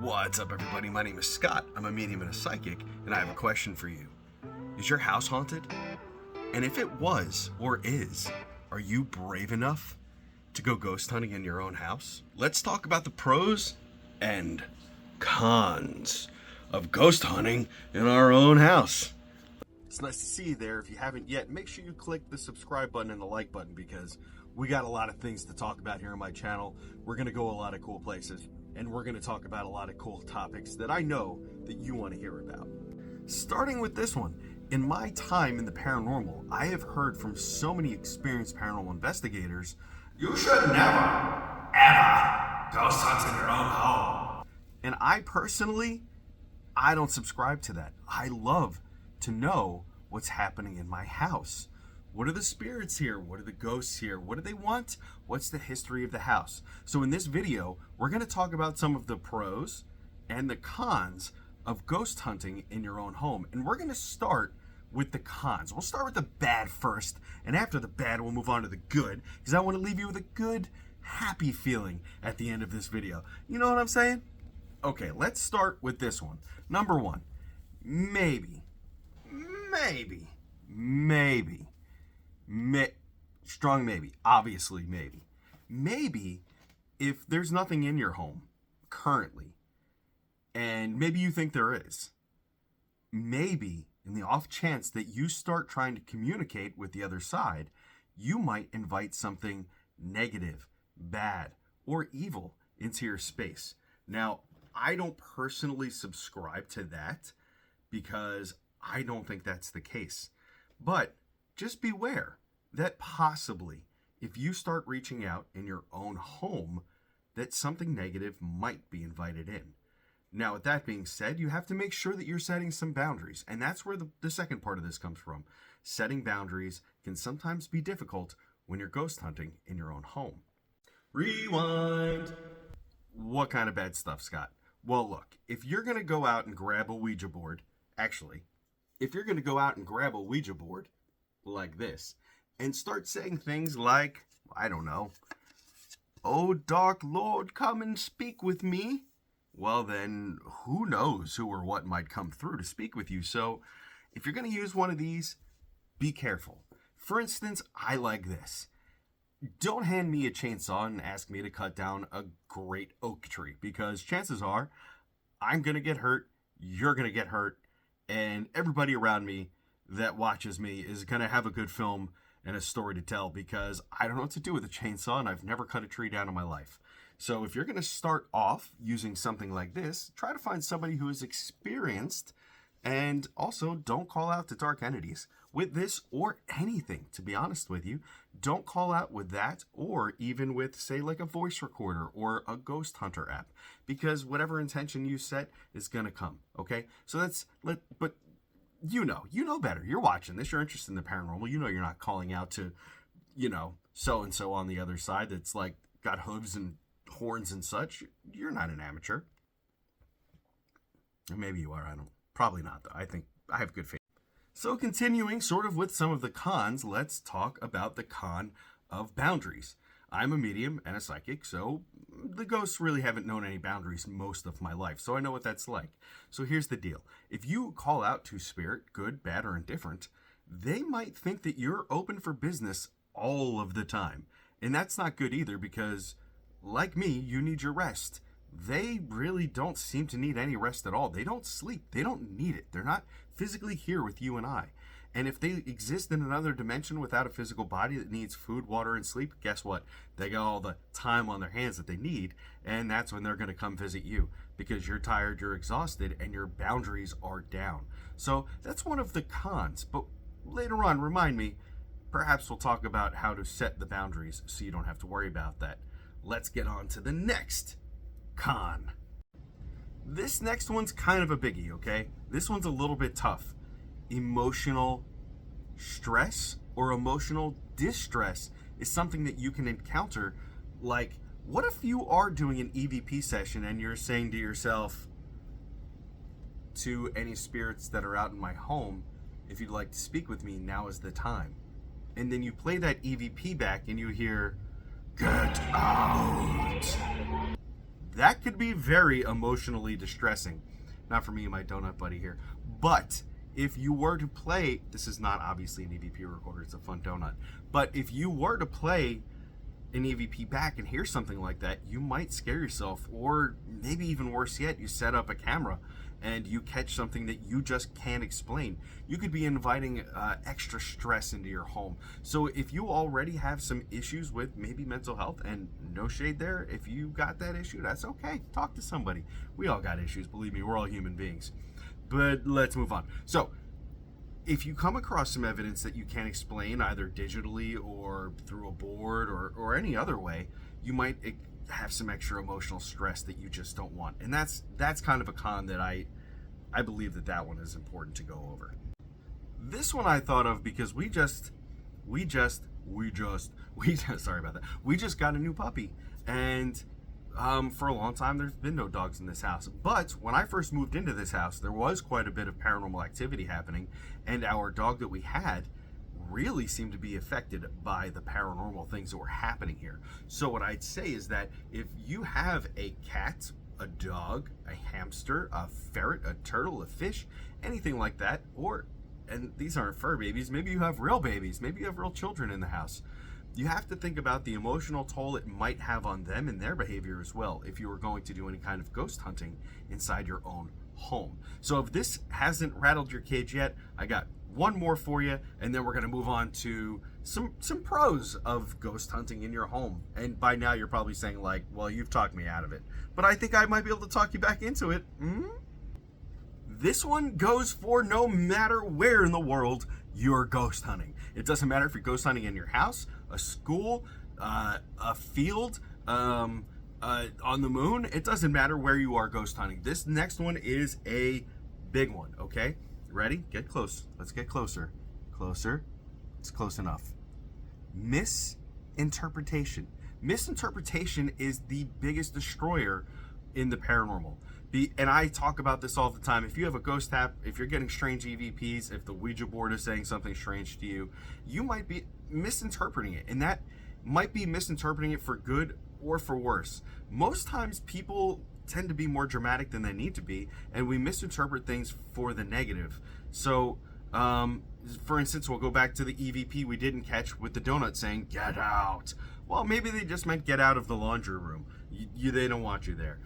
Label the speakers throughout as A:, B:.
A: What's up, everybody? My name is Scott. I'm a medium and a psychic, and I have a question for you. Is your house haunted? And if it was or is, are you brave enough to go ghost hunting in your own house? Let's talk about the pros and cons of ghost hunting in our own house. It's nice to see you there. If you haven't yet, make sure you click the subscribe button and the like button because we got a lot of things to talk about here on my channel. We're going to go a lot of cool places, and we're going to talk about a lot of cool topics that I know that you want to hear about. Starting with this one, in my time in the paranormal, I have heard from so many experienced paranormal investigators, you should never, ever ghost hunt in your own home. And I personally, I don't subscribe to that. I love to know what's happening in my house. What are the spirits here? What are the ghosts here? What do they want? What's the history of the house? So in this video, we're going to talk about some of the pros and the cons of ghost hunting in your own home. And we're going to start with the cons. We'll start with the bad first, and after the bad, we'll move on to the good, because I want to leave you with a good, happy feeling at the end of this video. You know what I'm saying? Okay, let's start with this one. Number one, maybe, strong maybe, obviously maybe if there's nothing in your home currently, and maybe you think there is, maybe in the off chance that you start trying to communicate with the other side, you might invite something negative, bad, or evil into your space. Now, I don't personally subscribe to that because I don't think that's the case. But just beware that possibly if you start reaching out in your own home, that something negative might be invited in. Now, with that being said, you have to make sure that you're setting some boundaries. And that's where the second part of this comes from. Setting boundaries can sometimes be difficult when you're ghost hunting in your own home. Rewind. What kind of bad stuff, Scott? Well, look, if you're going to go out and grab a Ouija board, if you're going to go out and grab a Ouija board like this and start saying things like, I don't know, "Oh, dark Lord, come and speak with me," well, then who knows who or what might come through to speak with you. So if you're going to use one of these, be careful. For instance, I like this. Don't hand me a chainsaw and ask me to cut down a great oak tree, because chances are I'm going to get hurt, you're going to get hurt, and everybody around me that watches me is going to have a good film and a story to tell, because I don't know what to do with a chainsaw and I've never cut a tree down in my life. So if you're going to start off using something like this, try to find somebody who is experienced, and also don't call out to dark entities with this or anything, to be honest with you. Don't call out with that, or even with, say, like a voice recorder or a ghost hunter app, because whatever intention you set is going to come, okay? So but you know better. You're watching this, you're interested in the paranormal. You know you're not calling out to, so-and-so on the other side that's like got hooves and horns and such. You're not an amateur. Maybe you are, probably not, though. I think I have good faith. So continuing sort of with some of the cons, let's talk about the con of boundaries. I'm a medium and a psychic, so the ghosts really haven't known any boundaries most of my life, so I know what that's like. So here's the deal. If you call out to spirit, good, bad, or indifferent, they might think that you're open for business all of the time. And that's not good either, because like me, you need your rest. They really don't seem to need any rest at all. They don't sleep. They don't need it. They're not physically here with you and I. And if they exist in another dimension without a physical body that needs food, water, and sleep, guess what? They got all the time on their hands that they need, and that's when they're going to come visit you, because you're tired, you're exhausted, and your boundaries are down. So that's one of the cons. But later on, remind me, perhaps we'll talk about how to set the boundaries so you don't have to worry about that. Let's get on to the next con. This next one's kind of a biggie, okay? This one's a little bit tough. Emotional stress or emotional distress is something that you can encounter. Like, what if you are doing an EVP session and you're saying to yourself, to any spirits that are out in my home, if you'd like to speak with me, now is the time. And then you play that EVP back and you hear, "Get out." that could be very emotionally distressing. Not for me and my donut buddy here. But if you were to play, this is not obviously an EVP recorder, it's a fun donut. But if you were to play an EVP back and hear something like that, you might scare yourself. Or maybe even worse yet, you set up a camera and you catch something that you just can't explain. You could be inviting extra stress into your home. So if you already have some issues with maybe mental health, and no shade there, if you got that issue, that's okay. Talk to somebody. We all got issues, believe me, we're all human beings. But let's move on. So if you come across some evidence that you can't explain, either digitally or through a board or any other way, you might have some extra emotional stress that you just don't want. And that's kind of a con that I believe that one is important to go over. This one I thought of because we just sorry about that. We just got a new puppy, and for a long time there's been no dogs in this house. But when I first moved into this house, there was quite a bit of paranormal activity happening, and our dog that we had really seemed to be affected by the paranormal things that were happening here. So what I'd say is that if you have a cat, a dog, a hamster, a ferret, a turtle, a fish, anything like that, and these aren't fur babies, maybe you have real babies, maybe you have real children in the house, you have to think about the emotional toll it might have on them and their behavior as well if you were going to do any kind of ghost hunting inside your own home. So if this hasn't rattled your cage yet, I got one more for you, and then we're going to move on to some pros of ghost hunting in your home. And by now you're probably saying like, well, you've talked me out of it, but I think I might be able to talk you back into it. This one goes for no matter where in the world you're ghost hunting. It doesn't matter if you're ghost hunting in your house, a school, a field, on the moon. It doesn't matter where you are ghost hunting. This next one is a big one, okay? Ready? Get close. Let's get closer. Closer. It's close enough. Misinterpretation. Misinterpretation is the biggest destroyer in the paranormal. And I talk about this all the time. If you have a ghost tap, if you're getting strange EVPs, if the Ouija board is saying something strange to you, you might be misinterpreting it. And that might be misinterpreting it for good or for worse. Most times people tend to be more dramatic than they need to be, and we misinterpret things for the negative. So, for instance, we'll go back to the EVP we didn't catch with the donut saying, "Get out." Well, maybe they just meant get out of the laundry room. They don't want you there.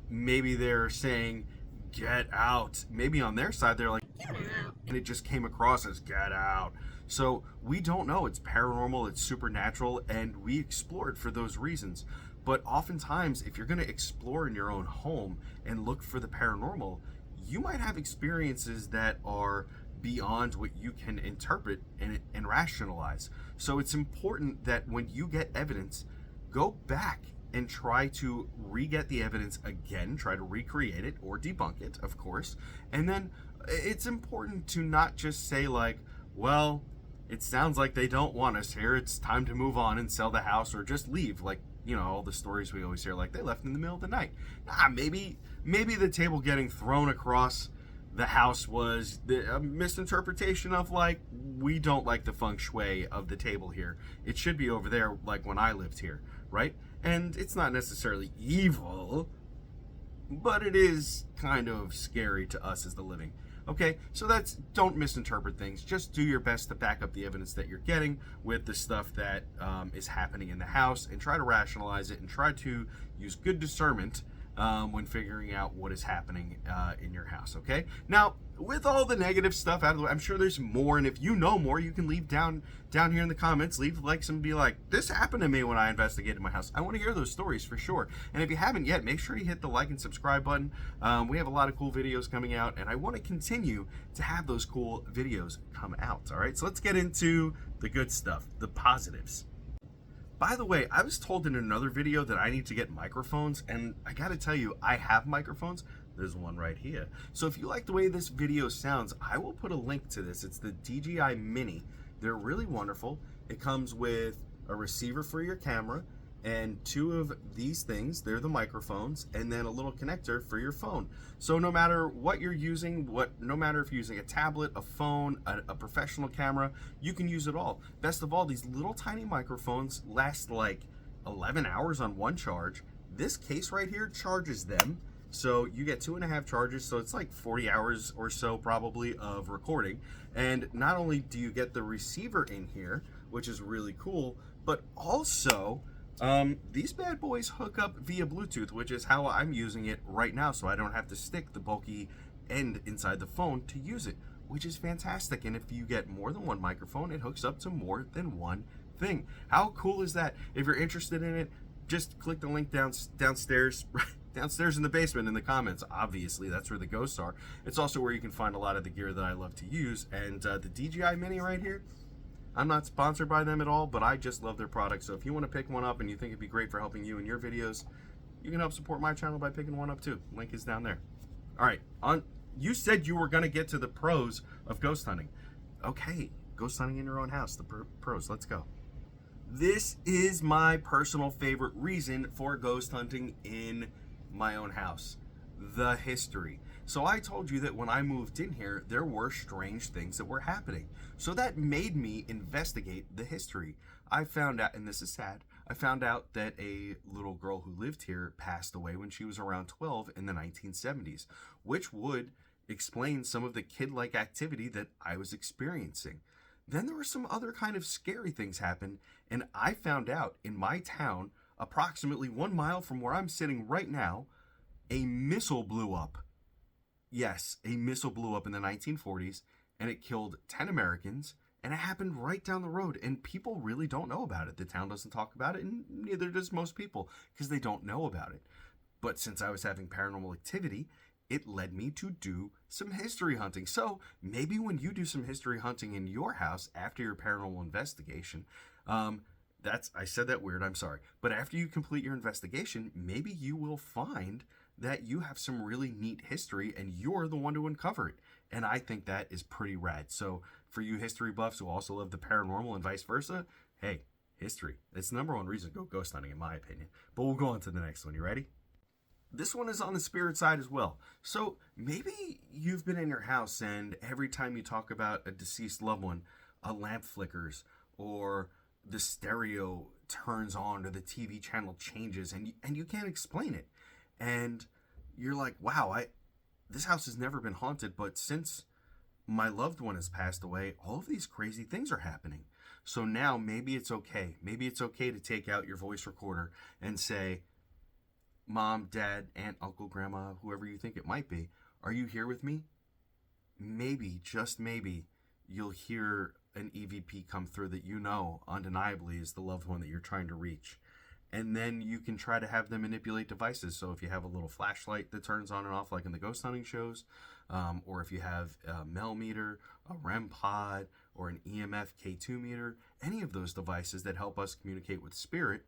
A: Maybe they're saying, "Get out." Maybe on their side, they're like, "Get out," and it just came across as "get out." So we don't know. It's paranormal, it's supernatural, and we explore it for those reasons. But oftentimes, if you're going to explore in your own home and look for the paranormal, you might have experiences that are beyond what you can interpret and rationalize. So it's important that when you get evidence, go back and try to re-get the evidence again, try to recreate it or debunk it, of course. And then it's important to not just say like, well, it sounds like they don't want us here, it's time to move on and sell the house or just leave. Like, you know, all the stories we always hear, like they left in the middle of the night. Maybe the table getting thrown across the house was a misinterpretation of like, we don't like the feng shui of the table here. It should be over there like when I lived here, right? And it's not necessarily evil, but it is kind of scary to us as the living. Okay, so don't misinterpret things. Just do your best to back up the evidence that you're getting with the stuff that is happening in the house, and try to rationalize it and try to use good discernment when figuring out what is happening in your house, okay? Now, with all the negative stuff out of the way, I'm sure there's more, and if you know more, you can leave down here in the comments, leave likes and be like, this happened to me when I investigated my house. I want to hear those stories for sure. And if you haven't yet, make sure you hit the like and subscribe button. We have a lot of cool videos coming out, and I want to continue to have those cool videos come out, all right? So let's get into the good stuff, the positives. By the way, I was told in another video that I need to get microphones, and I gotta tell you, I have microphones. There's one right here. So if you like the way this video sounds, I will put a link to this. It's the DJI Mini. They're really wonderful. It comes with a receiver for your camera and two of these things, they're the microphones, and then a little connector for your phone. So no matter what you're using, no matter if you're using a tablet, a phone, a professional camera, you can use it all. Best of all, these little tiny microphones last like 11 hours on one charge. This case right here charges them. So you get 2.5 charges, so it's like 40 hours or so probably of recording. And not only do you get the receiver in here, which is really cool, but also these bad boys hook up via Bluetooth, which is how I'm using it right now, so I don't have to stick the bulky end inside the phone to use it, which is fantastic. And if you get more than one microphone, it hooks up to more than one thing. How cool is that? If you're interested in it, just click the link downstairs in the basement in the comments. Obviously, that's where the ghosts are. It's also where you can find a lot of the gear that I love to use. And the DJI Mini right here, I'm not sponsored by them at all, but I just love their product. So if you want to pick one up and you think it'd be great for helping you in your videos, you can help support my channel by picking one up too. Link is down there. All right, you said you were going to get to the pros of ghost hunting. Okay, ghost hunting in your own house, the pros. Let's go. This is my personal favorite reason for ghost hunting in my own house: the history. So I told you that when I moved in here, there were strange things that were happening. So that made me investigate the history. I found out, and this is sad, I found out that a little girl who lived here passed away when she was around 12 in the 1970s, which would explain some of the kid-like activity that I was experiencing. Then there were some other kind of scary things happen, and I found out in my town, approximately 1 mile from where I'm sitting right now, a missile blew up. Yes, a missile blew up in the 1940s, and it killed 10 Americans, and it happened right down the road, and people really don't know about it. The town doesn't talk about it, and neither does most people, because they don't know about it. But since I was having paranormal activity, it led me to do some history hunting. So maybe when you do some history hunting in your house after your paranormal investigation, I said that weird, I'm sorry. But after you complete your investigation, maybe you will find that you have some really neat history and you're the one to uncover it. And I think that is pretty rad. So for you history buffs who also love the paranormal and vice versa, hey, history. It's the number one reason to go ghost hunting in my opinion. But we'll go on to the next one. You ready? This one is on the spirit side as well. So maybe you've been in your house and every time you talk about a deceased loved one, a lamp flickers or the stereo turns on or the TV channel changes and you can't explain it. And you're like, wow, this house has never been haunted, but since my loved one has passed away, all of these crazy things are happening. So now maybe it's okay. Maybe it's okay to take out your voice recorder and say, Mom, Dad, Aunt, Uncle, Grandma, whoever you think it might be, are you here with me? Maybe, just maybe, you'll hear an EVP come through that you know undeniably is the loved one that you're trying to reach. And then you can try to have them manipulate devices. So if you have a little flashlight that turns on and off like in the ghost hunting shows, or if you have a Mel meter, a REM pod, or an EMF K2 meter, any of those devices that help us communicate with spirit,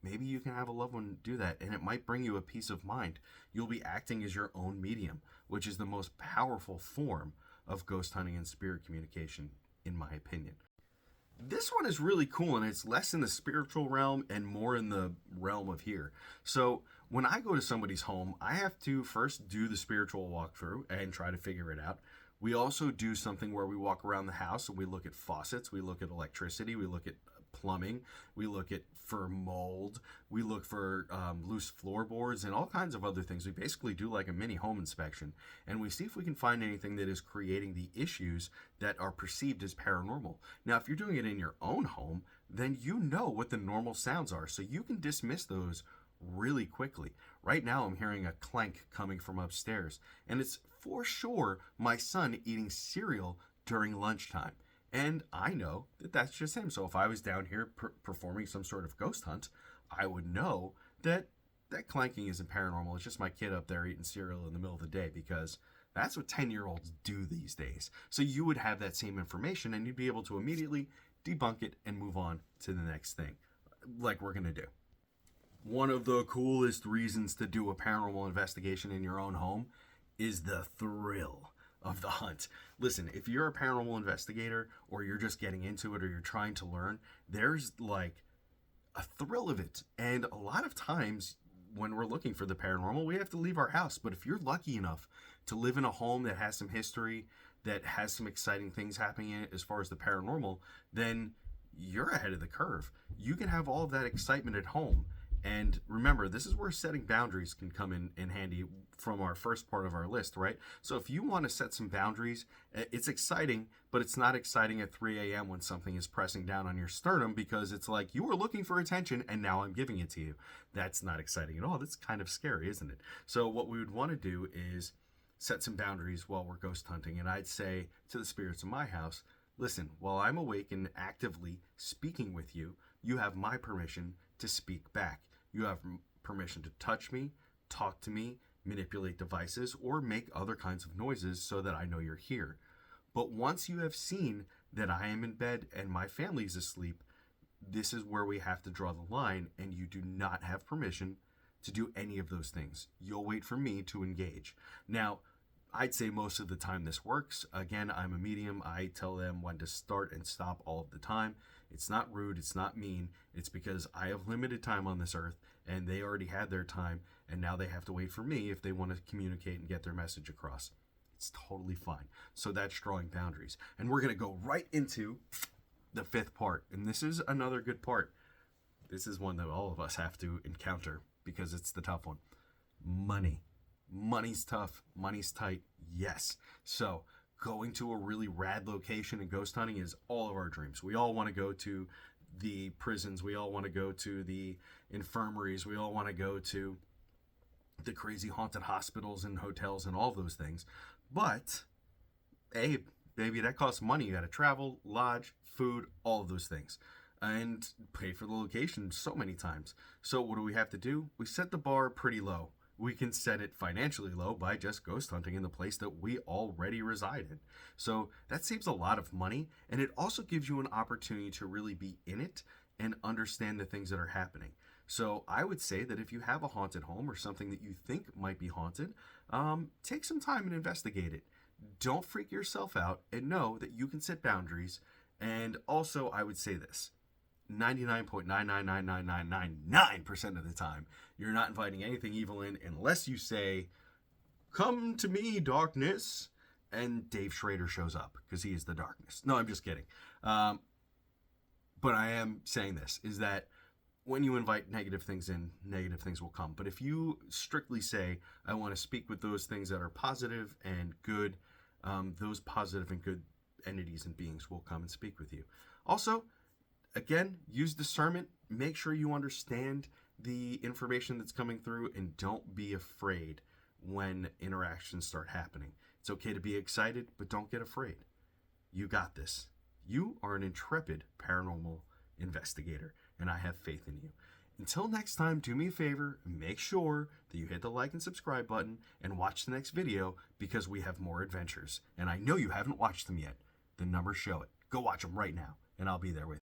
A: maybe you can have a loved one do that, and it might bring you a peace of mind. You'll be acting as your own medium, which is the most powerful form of ghost hunting and spirit communication, in my opinion. This one is really cool, and it's less in the spiritual realm and more in the realm of here. So when I go to somebody's home, I have to first do the spiritual walkthrough and try to figure it out. We also do something where we walk around the house and we look at faucets, we look at electricity, we look at plumbing, we look for mold, we look for loose floorboards and all kinds of other things. We basically do like a mini home inspection, and we see if we can find anything that is creating the issues that are perceived as paranormal. Now, if you're doing it in your own home, then you know what the normal sounds are, so you can dismiss those really quickly. Right now, I'm hearing a clank coming from upstairs, and it's for sure my son eating cereal during lunchtime. And I know that that's just him. So if I was down here performing some sort of ghost hunt, I would know that that clanking isn't paranormal. It's just my kid up there eating cereal in the middle of the day, because that's what 10-year-olds do these days. So you would have that same information and you'd be able to immediately debunk it and move on to the next thing, like we're going to do. One of the coolest reasons to do a paranormal investigation in your own home is the thrill of the hunt. Listen, if you're a paranormal investigator or you're just getting into it or you're trying to learn, there's like a thrill of it. And a lot of times when we're looking for the paranormal, we have to leave our house. But if you're lucky enough to live in a home that has some history, that has some exciting things happening in it as far as the paranormal, then you're ahead of the curve. You can have all of that excitement at home And remember, this is where setting boundaries can come in handy from our first part of our list, right? So if you want to set some boundaries, it's exciting, but it's not exciting at 3 a.m. when something is pressing down on your sternum because it's like you were looking for attention and now I'm giving it to you. That's not exciting at all. That's kind of scary, isn't it? So what we would want to do is set some boundaries while we're ghost hunting. And I'd say to the spirits in my house, listen, while I'm awake and actively speaking with you, you have my permission to speak back. You have permission to touch me, talk to me, manipulate devices, or make other kinds of noises so that I know you're here. But once you have seen that I am in bed and my family's asleep, this is where we have to draw the line, and you do not have permission to do any of those things. You'll wait for me to engage. Now, I'd say most of the time this works. Again, I'm a medium. I tell them when to start and stop all of the time. It's not rude. It's not mean. It's because I have limited time on this earth and they already had their time and now they have to wait for me if they want to communicate and get their message across. It's totally fine. So that's drawing boundaries. And we're going to go right into the fifth part. And this is another good part. This is one that all of us have to encounter because it's the tough one. Money. Money's tough. Money's tight. Yes. So going to a really rad location and ghost hunting is all of our dreams. We all want to go to the prisons. We all want to go to the infirmaries. We all want to go to the crazy haunted hospitals and hotels and all those things. But, hey, baby, that costs money. You got to travel, lodge, food, all of those things. And pay for the location so many times. So what do we have to do? We set the bar pretty low. We can set it financially low by just ghost hunting in the place that we already reside in. So that saves a lot of money, and it also gives you an opportunity to really be in it and understand the things that are happening. So I would say that if you have a haunted home or something that you think might be haunted, take some time and investigate it. Don't freak yourself out and know that you can set boundaries. And also, I would say this. 99.9999999% of the time, you're not inviting anything evil in unless you say, "Come to me, darkness," and Dave Schrader shows up because he is the darkness. No, I'm just kidding. But I am saying this, is that when you invite negative things in, negative things will come. But if you strictly say, I want to speak with those things that are positive and good, those positive and good entities and beings will come and speak with you. Also, again, use discernment. Make sure you understand the information that's coming through and don't be afraid when interactions start happening. It's okay to be excited, but don't get afraid. You got this. You are an intrepid paranormal investigator, and I have faith in you. Until next time, do me a favor, make sure that you hit the like and subscribe button and watch the next video because we have more adventures. And I know you haven't watched them yet. The numbers show it. Go watch them right now, and I'll be there with you.